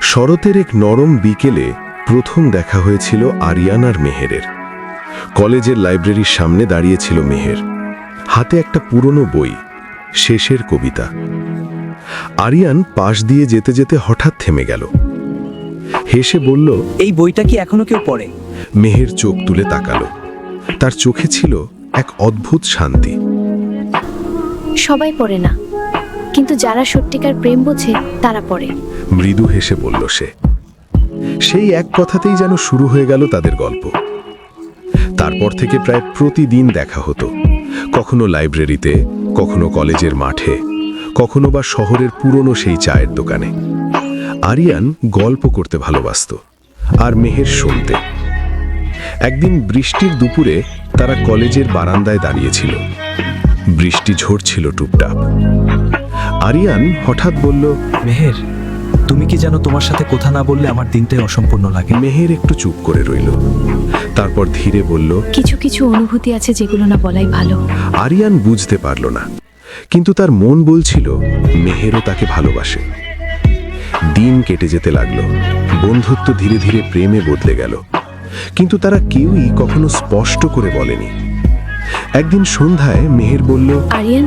শরতের এক নরম বিকেলে প্রথম দেখা হয়েছিল আরিয়ান আর মেহেরের। কলেজের লাইব্রেরির সামনে দাঁড়িয়েছিল মেহের, হাতে একটা পুরনো বই, শেষের কবিতা। আরিয়ান পাশ দিয়ে যেতে যেতে হঠাৎ থেমে গেল, হেসে বলল, এই বইটা কি এখনো কেউ পড়ে? মেহের চোখ তুলে তাকালো, তার চোখে ছিল এক অদ্ভুত শান্তি। সবাই পড়ে না, কিন্তু যারা সত্যিকার প্রেম বোঝে তারা পড়ে। মৃদু হেসে বলল সে। সেই এক কথাতেই যেন শুরু হয়ে গেল তাদের গল্প। তারপর থেকে প্রায় প্রতিদিন দেখা হতো, কখনো লাইব্রেরিতে, কখনো কলেজের মাঠে, কখনো বা শহরের পুরনো সেই চায়ের দোকানে। আরিয়ান গল্প করতে ভালোবাসত, আর মেহের শুনতে। একদিন বৃষ্টির দুপুরে তারা কলেজের বারান্দায় দাঁড়িয়েছিল। বৃষ্টি ঝরছিল টুপটাপ। আরিয়ান হঠাৎ বলল, মেহের, তুমি কি জানো তোমার সাথে কথা না বললে আমার দিনটাই অসম্পূর্ণ লাগে। মেহের একটু চুপ করে রইল, তারপর ধীরে বলল, কিছু কিছু অনুভূতি আছে যেগুলো না বলাই ভালো। আরিয়ান বুঝতে পারল না, কিন্তু তার মন বলছিল মেহেরও তাকে ভালোবাসে। দিন কেটে যেতে লাগলো, বন্ধুত্ব ধীরে ধীরে প্রেমে বদলে গেল, কিন্তু তারা কেউই কখনো স্পষ্ট করে বলেনি। একদিন সন্ধ্যায় মেহের বলল, আরিয়ান,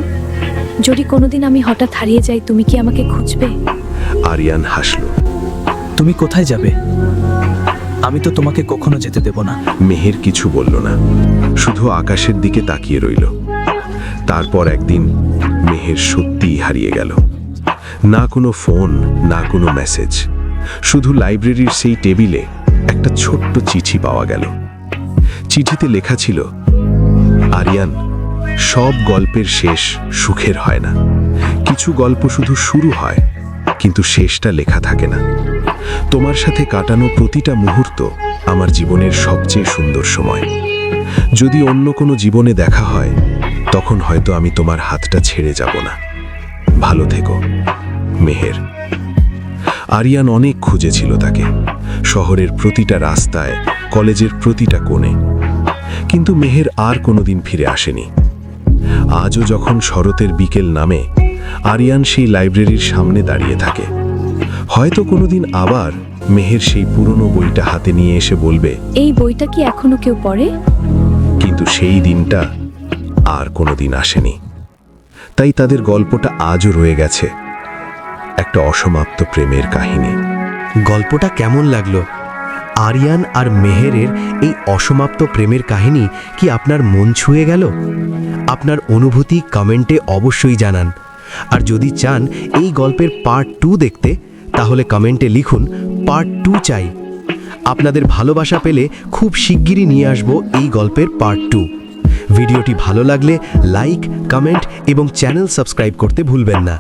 যদি কোনোদিন আমি হঠাৎ হারিয়ে যাই, তুমি কি আমাকে খুঁজবে? আরিয়ান হাসল। তুমি কোথায় যাবে? আমি তো তোমাকে কখনো যেতে দেব না। মেহের কিছু বলল না, শুধু আকাশের দিকে তাকিয়ে রইল। তারপর একদিন মেহের সত্যিই হারিয়ে গেল। না কোনো ফোন, না কোনো মেসেজ, শুধু লাইব্রেরির সেই টেবিলে একটা ছোট্ট চিঠি পাওয়া গেল। চিঠিতে লেখা ছিল, আরিয়ান, সব গল্পের শেষ সুখের হয় না। কিছু গল্প শুধু শুরু হয়, কিন্তু শেষটা লেখা থাকে না। তোমার সাথে কাটানো প্রতিটা মুহূর্ত আমার জীবনের সবচেয়ে সুন্দর সময়। যদি অন্য কোনো জীবনে দেখা হয়, তখন হয়তো আমি তোমার হাতটা ছেড়ে যাব না। ভালো থেকো, মেহের। আরিয়ান অনেক খুঁজেছিল তাকে, শহরের প্রতিটা রাস্তায়, কলেজের প্রতিটা কোণে, কিন্তু মেহের আর কোনোদিন ফিরে আসেনি। আজও যখন শরতের বিকেল নামে, আরিয়ান সেই লাইব্রেরির সামনে দাঁড়িয়ে থাকে। হয়তো কোনোদিন আবার মেহের সেই পুরনো বইটা হাতে নিয়ে এসে বলবে, এই বইটা কি এখনো কেউ পড়ে? কিন্তু সেই দিনটা আর কোনোদিন আসেনি। তাই তাদের গল্পটা আজও রয়ে গেছে, একটা অসমাপ্ত প্রেমের কাহিনী। গল্পটা কেমন লাগলো? আরিয়ান আর মেহেরের এই অসমাপ্ত প্রেমের কাহিনী কি আপনার মন ছুঁয়ে গেল? আপনার অনুভূতি কমেন্টে অবশ্যই জানান। আর যদি চান এই গল্পের পার্ট 2 দেখতে, তাহলে কমেন্টে লিখুন পার্ট 2 চাই। আপনাদের ভালোবাসা পেলে খুব শিগগিরই নিয়ে আসব এই গল্পের পার্ট 2। ভিডিওটি ভালো লাগলে লাইক, কমেন্ট এবং চ্যানেল সাবস্ক্রাইব করতে ভুলবেন না।